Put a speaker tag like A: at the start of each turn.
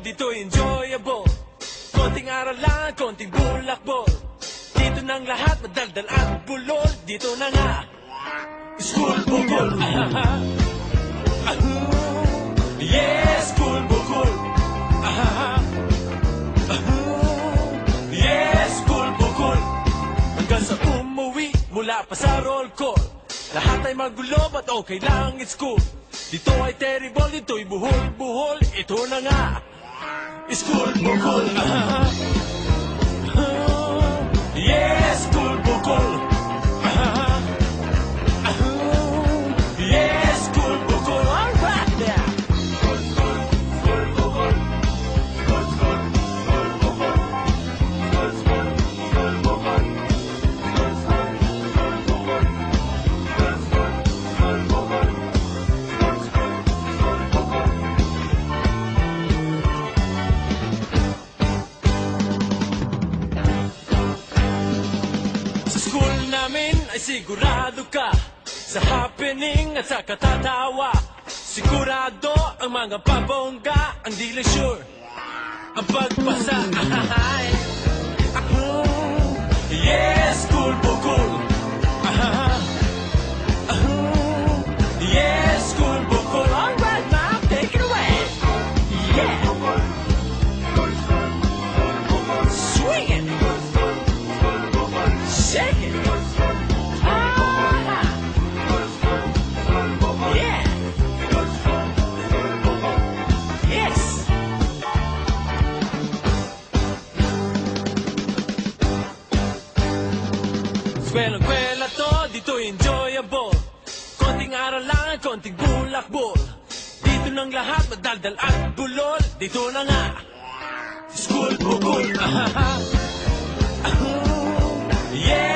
A: dito enjoyable. Konting aralan, konting bulakbol. Dito nang lahat, madaldal at bulol. Dito na nga, school bukol. Yes, school bukol. Yes, school bukol. Hanggang sa umuwi, mula pa sa roll call. Lahat ay magulo, but okay lang, it's cool. Dito ay terrible, dito'y buhol-buhol. Ito na nga, school bukol. Yes, school bukol. Yes, school bukol. All right now. School bukol. School bukol. School bukol. Sa school namin ay sigurado ka sa happening at sa katatawa. Sigurado ang mga pabongga, ang di lang sure ang pagpasa. Yes, school bukol. Yes, school bukol. All right, mom, take it away. Yeah. Swing it. Shake it. Yeah. Yes. Eskwela-kwela to, dito enjoyable. Konting aralan, konting bulakbol. Dito nang lahat, madaldal at bulol. Dito na nga, school bukol. Yeah.